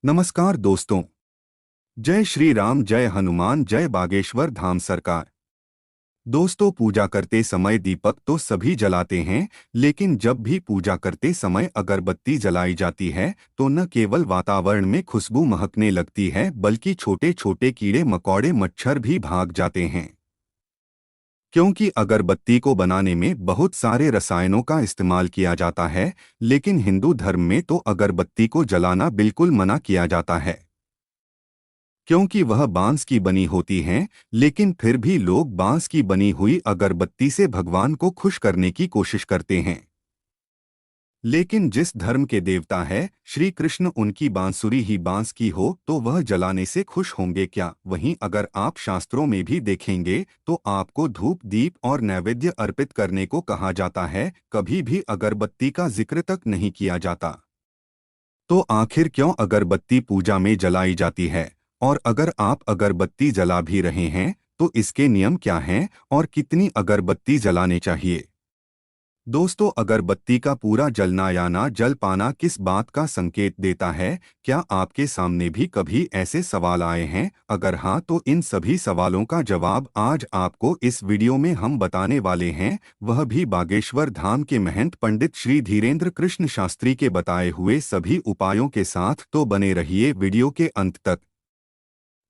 नमस्कार दोस्तों। जय श्री राम, जय हनुमान, जय बागेश्वर धाम सरकार। दोस्तों, पूजा करते समय दीपक तो सभी जलाते हैं, लेकिन जब भी पूजा करते समय अगरबत्ती जलाई जाती है तो न केवल वातावरण में खुशबू महकने लगती है, बल्कि छोटे छोटे कीड़े मकोड़े मच्छर भी भाग जाते हैं। क्योंकि अगरबत्ती को बनाने में बहुत सारे रसायनों का इस्तेमाल किया जाता है, लेकिन हिंदू धर्म में तो अगरबत्ती को जलाना बिल्कुल मना किया जाता है, क्योंकि वह बांस की बनी होती हैं। लेकिन फिर भी लोग बांस की बनी हुई अगरबत्ती से भगवान को खुश करने की कोशिश करते हैं। लेकिन जिस धर्म के देवता है श्री कृष्ण, उनकी बांसुरी ही बांस की हो तो वह जलाने से खुश होंगे क्या? वहीं अगर आप शास्त्रों में भी देखेंगे तो आपको धूप दीप और नैवेद्य अर्पित करने को कहा जाता है, कभी भी अगरबत्ती का जिक्र तक नहीं किया जाता। तो आखिर क्यों अगरबत्ती पूजा में जलाई जाती है? और अगर आप अगरबत्ती जला भी रहे हैं तो इसके नियम क्या हैं और कितनी अगरबत्ती जलाने चाहिए? दोस्तों, अगरबत्ती का पूरा जलना या ना जल पाना किस बात का संकेत देता है? क्या आपके सामने भी कभी ऐसे सवाल आए हैं? अगर हाँ, तो इन सभी सवालों का जवाब आज आपको इस वीडियो में हम बताने वाले हैं, वह भी बागेश्वर धाम के महंत पंडित श्री धीरेन्द्र कृष्ण शास्त्री के बताए हुए सभी उपायों के साथ। तो बने रहिए वीडियो के अंत तक।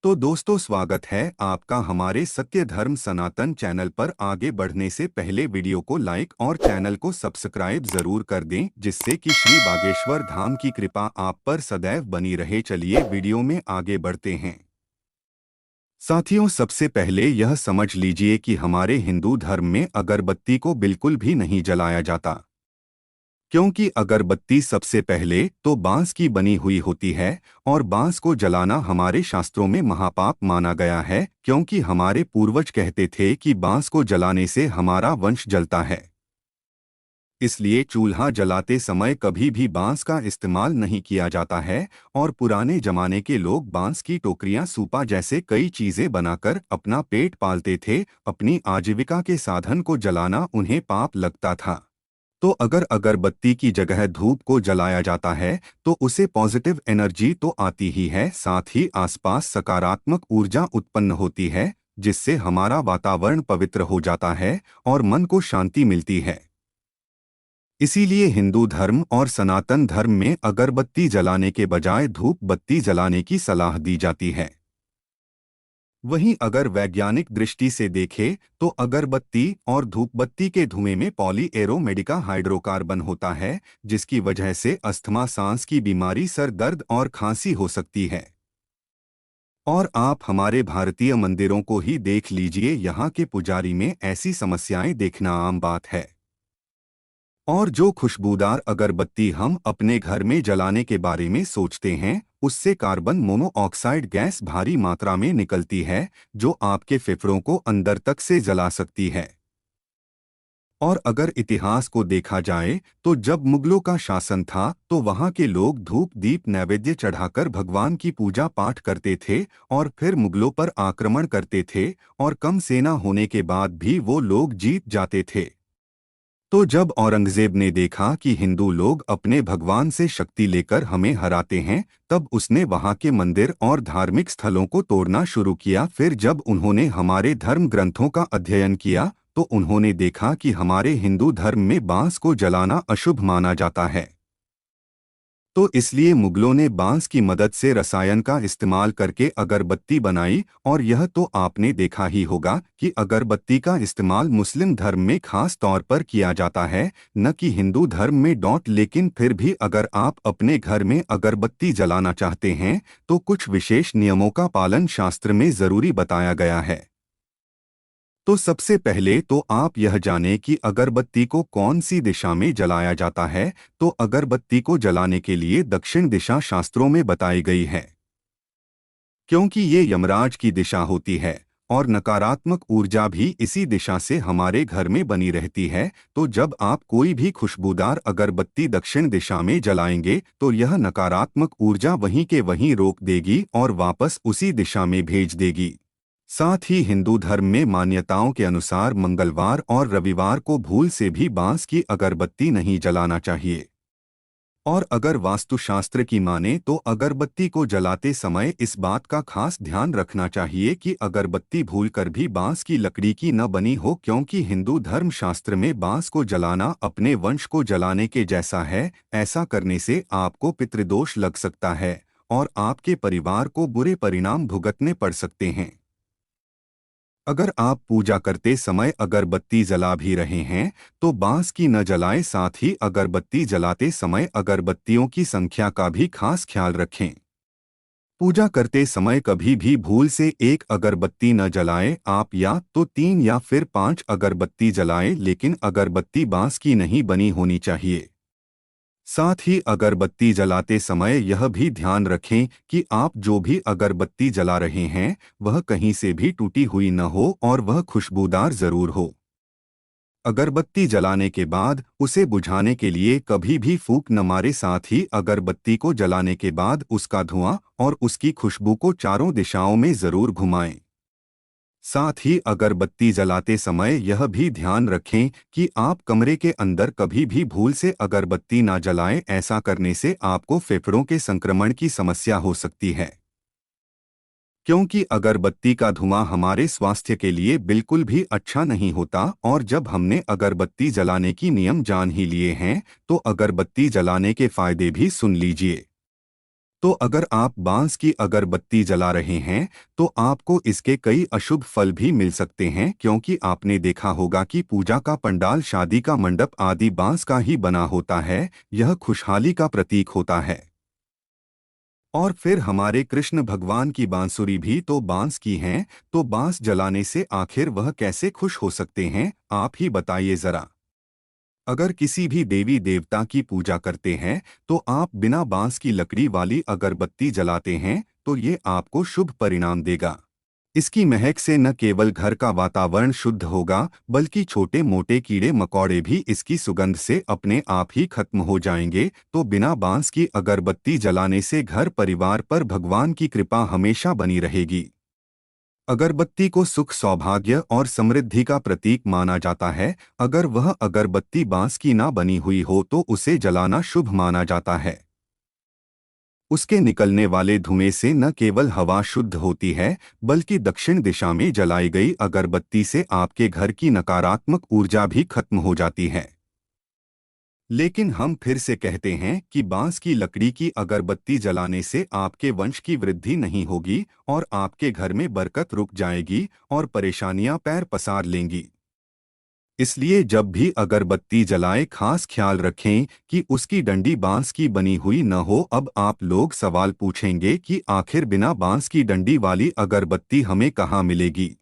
तो दोस्तों, स्वागत है आपका हमारे सत्य धर्म सनातन चैनल पर। आगे बढ़ने से पहले वीडियो को लाइक और चैनल को सब्सक्राइब जरूर कर दें, जिससे कि श्री बागेश्वर धाम की कृपा आप पर सदैव बनी रहे। चलिए वीडियो में आगे बढ़ते हैं। साथियों, सबसे पहले यह समझ लीजिए कि हमारे हिंदू धर्म में अगरबत्ती को बिल्कुल भी नहीं जलाया जाता, क्योंकि अगरबत्ती सबसे पहले तो बांस की बनी हुई होती है और बांस को जलाना हमारे शास्त्रों में महापाप माना गया है, क्योंकि हमारे पूर्वज कहते थे कि बांस को जलाने से हमारा वंश जलता है। इसलिए चूल्हा जलाते समय कभी भी बांस का इस्तेमाल नहीं किया जाता है और पुराने जमाने के लोग बांस की टोकरियां, सूपा जैसे कई चीजें बनाकर अपना पेट पालते थे। अपनी आजीविका के साधन को जलाना उन्हें पाप लगता था। तो अगर अगरबत्ती की जगह धूप को जलाया जाता है तो उसे पॉजिटिव एनर्जी तो आती ही है, साथ ही आसपास सकारात्मक ऊर्जा उत्पन्न होती है, जिससे हमारा वातावरण पवित्र हो जाता है और मन को शांति मिलती है। इसीलिए हिंदू धर्म और सनातन धर्म में अगरबत्ती जलाने के बजाय धूप बत्ती जलाने की सलाह दी जाती है। वहीं अगर वैज्ञानिक दृष्टि से देखें तो अगरबत्ती और धूपबत्ती के धुएं में पॉली एरोमेडिका हाइड्रोकार्बन होता है, जिसकी वजह से अस्थमा, सांस की बीमारी, सर दर्द और खांसी हो सकती है। और आप हमारे भारतीय मंदिरों को ही देख लीजिए, यहाँ के पुजारी में ऐसी समस्याएं देखना आम बात है। और जो खुशबूदार अगरबत्ती हम अपने घर में जलाने के बारे में सोचते हैं, उससे कार्बन मोनोऑक्साइड गैस भारी मात्रा में निकलती है, जो आपके फेफड़ों को अंदर तक से जला सकती है। और अगर इतिहास को देखा जाए तो जब मुगलों का शासन था तो वहाँ के लोग धूप दीप नैवेद्य चढ़ाकर भगवान की पूजा पाठ करते थे और फिर मुगलों पर आक्रमण करते थे, और कम सेना होने के बाद भी वो लोग जीत जाते थे। तो जब औरंगजेब ने देखा कि हिंदू लोग अपने भगवान से शक्ति लेकर हमें हराते हैं, तब उसने वहां के मंदिर और धार्मिक स्थलों को तोड़ना शुरू किया। फिर जब उन्होंने हमारे धर्म ग्रंथों का अध्ययन किया तो उन्होंने देखा कि हमारे हिंदू धर्म में बांस को जलाना अशुभ माना जाता है। तो इसलिए मुगलों ने बांस की मदद से रसायन का इस्तेमाल करके अगरबत्ती बनाई। और यह तो आपने देखा ही होगा कि अगरबत्ती का इस्तेमाल मुस्लिम धर्म में खास तौर पर किया जाता है, न कि हिंदू धर्म में डॉट। लेकिन फिर भी अगर आप अपने घर में अगरबत्ती जलाना चाहते हैं तो कुछ विशेष नियमों का पालन शास्त्र में जरूरी बताया गया है। तो सबसे पहले तो आप यह जानें कि अगरबत्ती को कौन सी दिशा में जलाया जाता है। तो अगरबत्ती को जलाने के लिए दक्षिण दिशा शास्त्रों में बताई गई है, क्योंकि ये यमराज की दिशा होती है और नकारात्मक ऊर्जा भी इसी दिशा से हमारे घर में बनी रहती है। तो जब आप कोई भी खुशबूदार अगरबत्ती दक्षिण दिशा में जलाएंगे तो यह नकारात्मक ऊर्जा वहीं के वहीं रोक देगी और वापस उसी दिशा में भेज देगी। साथ ही हिंदू धर्म में मान्यताओं के अनुसार मंगलवार और रविवार को भूल से भी बांस की अगरबत्ती नहीं जलाना चाहिए। और अगर वास्तुशास्त्र की माने तो अगरबत्ती को जलाते समय इस बात का खास ध्यान रखना चाहिए कि अगरबत्ती भूलकर भी बांस की लकड़ी की न बनी हो, क्योंकि हिंदू धर्मशास्त्र में बांस को जलाना अपने वंश को जलाने के जैसा है। ऐसा करने से आपको पितृदोष लग सकता है और आपके परिवार को बुरे परिणाम भुगतने पड़ सकते हैं। अगर आप पूजा करते समय अगरबत्ती जला भी रहे हैं तो बांस की न जलाएं। साथ ही अगरबत्ती जलाते समय अगरबत्तियों की संख्या का भी खास ख्याल रखें। पूजा करते समय कभी भी भूल से एक अगरबत्ती न जलाएं। आप या तो 3 या फिर 5 अगरबत्ती जलाएं, लेकिन अगरबत्ती बांस की नहीं बनी होनी चाहिए। साथ ही अगरबत्ती जलाते समय यह भी ध्यान रखें कि आप जो भी अगरबत्ती जला रहे हैं वह कहीं से भी टूटी हुई न हो और वह खुशबूदार जरूर हो। अगरबत्ती जलाने के बाद उसे बुझाने के लिए कभी भी फूंक न मारे। साथ ही अगरबत्ती को जलाने के बाद उसका धुआं और उसकी खुशबू को चारों दिशाओं में जरूर घुमाएं। साथ ही अगरबत्ती जलाते समय यह भी ध्यान रखें कि आप कमरे के अंदर कभी भी भूल से अगरबत्ती ना जलाएं। ऐसा करने से आपको फेफड़ों के संक्रमण की समस्या हो सकती है, क्योंकि अगरबत्ती का धुआं हमारे स्वास्थ्य के लिए बिल्कुल भी अच्छा नहीं होता। और जब हमने अगरबत्ती जलाने की नियम जान ही लिए हैं तो अगरबत्ती जलाने के फायदे भी सुन लीजिए। तो अगर आप बांस की अगरबत्ती जला रहे हैं तो आपको इसके कई अशुभ फल भी मिल सकते हैं, क्योंकि आपने देखा होगा कि पूजा का पंडाल, शादी का मंडप आदि बांस का ही बना होता है। यह खुशहाली का प्रतीक होता है। और फिर हमारे कृष्ण भगवान की बांसुरी भी तो बांस की हैं, तो बांस जलाने से आखिर वह कैसे खुश हो सकते हैं, आप ही बताइए जरा। अगर किसी भी देवी देवता की पूजा करते हैं तो आप बिना बांस की लकड़ी वाली अगरबत्ती जलाते हैं तो ये आपको शुभ परिणाम देगा। इसकी महक से न केवल घर का वातावरण शुद्ध होगा बल्कि छोटे मोटे कीड़े मकोड़े भी इसकी सुगंध से अपने आप ही खत्म हो जाएंगे। तो बिना बांस की अगरबत्ती जलाने से घर परिवार पर भगवान की कृपा हमेशा बनी रहेगी। अगरबत्ती को सुख, सौभाग्य और समृद्धि का प्रतीक माना जाता है। अगर वह अगरबत्ती बांस की ना बनी हुई हो तो उसे जलाना शुभ माना जाता है। उसके निकलने वाले धुएं से न केवल हवा शुद्ध होती है बल्कि दक्षिण दिशा में जलाई गई अगरबत्ती से आपके घर की नकारात्मक ऊर्जा भी खत्म हो जाती है। लेकिन हम फिर से कहते हैं कि बांस की लकड़ी की अगरबत्ती जलाने से आपके वंश की वृद्धि नहीं होगी और आपके घर में बरकत रुक जाएगी और परेशानियां पैर पसार लेंगी। इसलिए जब भी अगरबत्ती जलाएं खास ख्याल रखें कि उसकी डंडी बांस की बनी हुई न हो। अब आप लोग सवाल पूछेंगे कि आखिर बिना बांस की डंडी वाली अगरबत्ती हमें कहाँ मिलेगी।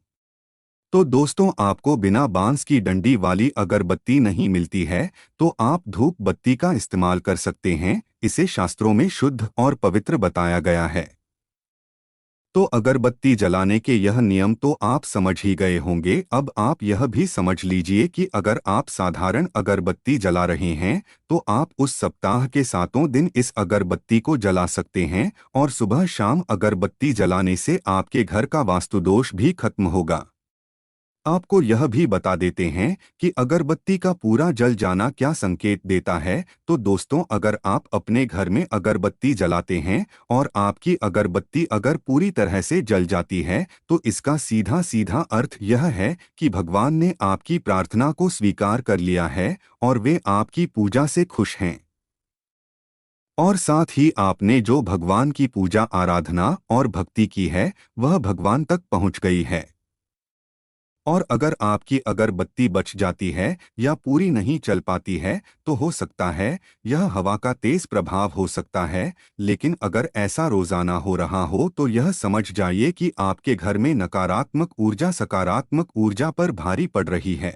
तो दोस्तों, आपको बिना बांस की डंडी वाली अगरबत्ती नहीं मिलती है तो आप धूप बत्ती का इस्तेमाल कर सकते हैं। इसे शास्त्रों में शुद्ध और पवित्र बताया गया है। तो अगरबत्ती जलाने के यह नियम तो आप समझ ही गए होंगे। अब आप यह भी समझ लीजिए कि अगर आप साधारण अगरबत्ती जला रहे हैं तो आप उस सप्ताह के 7 दिन इस अगरबत्ती को जला सकते हैं और सुबह शाम अगरबत्ती जलाने से आपके घर का वास्तु दोष भी खत्म होगा। आपको यह भी बता देते हैं कि अगरबत्ती का पूरा जल जाना क्या संकेत देता है। तो दोस्तों, अगर आप अपने घर में अगरबत्ती जलाते हैं और आपकी अगरबत्ती अगर पूरी तरह से जल जाती है तो इसका सीधा सीधा अर्थ यह है कि भगवान ने आपकी प्रार्थना को स्वीकार कर लिया है और वे आपकी पूजा से खुश हैं। और साथ ही आपने जो भगवान की पूजा, आराधना और भक्ति की है वह भगवान तक पहुंच गई है। और अगर आपकी अगरबत्ती बच जाती है या पूरी नहीं चल पाती है तो हो सकता है यह हवा का तेज प्रभाव हो सकता है। लेकिन अगर ऐसा रोजाना हो रहा हो तो यह समझ जाइए कि आपके घर में नकारात्मक ऊर्जा सकारात्मक ऊर्जा पर भारी पड़ रही है।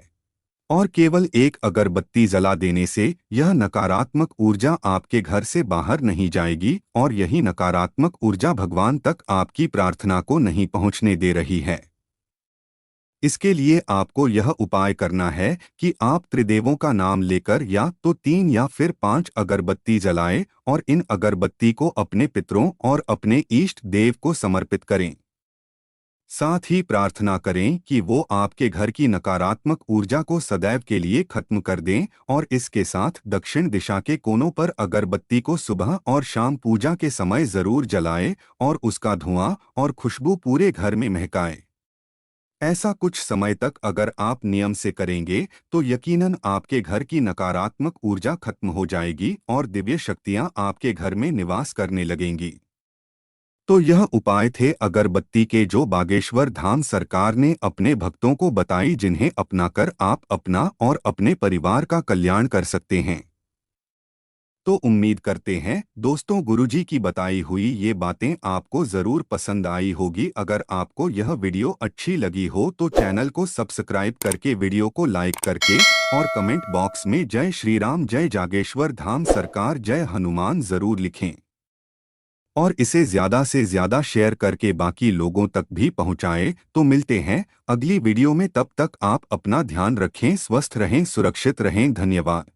और केवल एक अगरबत्ती जला देने से यह नकारात्मक ऊर्जा आपके घर से बाहर नहीं जाएगी और यही नकारात्मक ऊर्जा भगवान तक आपकी प्रार्थना को नहीं पहुंचने दे रही है। इसके लिए आपको यह उपाय करना है कि आप त्रिदेवों का नाम लेकर या तो 3 या फिर 5 अगरबत्ती जलाएं और इन अगरबत्ती को अपने पितरों और अपने इष्ट देव को समर्पित करें। साथ ही प्रार्थना करें कि वो आपके घर की नकारात्मक ऊर्जा को सदैव के लिए खत्म कर दें और इसके साथ दक्षिण दिशा के कोनों पर अगरबत्ती को सुबह और शाम पूजा के समय जरूर जलाएं और उसका धुआं और खुशबू पूरे घर में महकाए। ऐसा कुछ समय तक अगर आप नियम से करेंगे तो यकीनन आपके घर की नकारात्मक ऊर्जा खत्म हो जाएगी और दिव्य शक्तियां आपके घर में निवास करने लगेंगी। तो यह उपाय थे अगरबत्ती के, जो बागेश्वर धाम सरकार ने अपने भक्तों को बताई, जिन्हें अपनाकर आप अपना और अपने परिवार का कल्याण कर सकते हैं। तो उम्मीद करते हैं दोस्तों गुरुजी की बताई हुई ये बातें आपको ज़रूर पसंद आई होगी। अगर आपको यह वीडियो अच्छी लगी हो तो चैनल को सब्सक्राइब करके, वीडियो को लाइक करके और कमेंट बॉक्स में जय श्री राम, जय जागेश्वर धाम सरकार, जय हनुमान ज़रूर लिखें और इसे ज़्यादा से ज़्यादा शेयर करके बाकी लोगों तक भी पहुंचाएं। तो मिलते हैं अगली वीडियो में, तब तक आप अपना ध्यान रखें, स्वस्थ रहें, सुरक्षित रहें। धन्यवाद।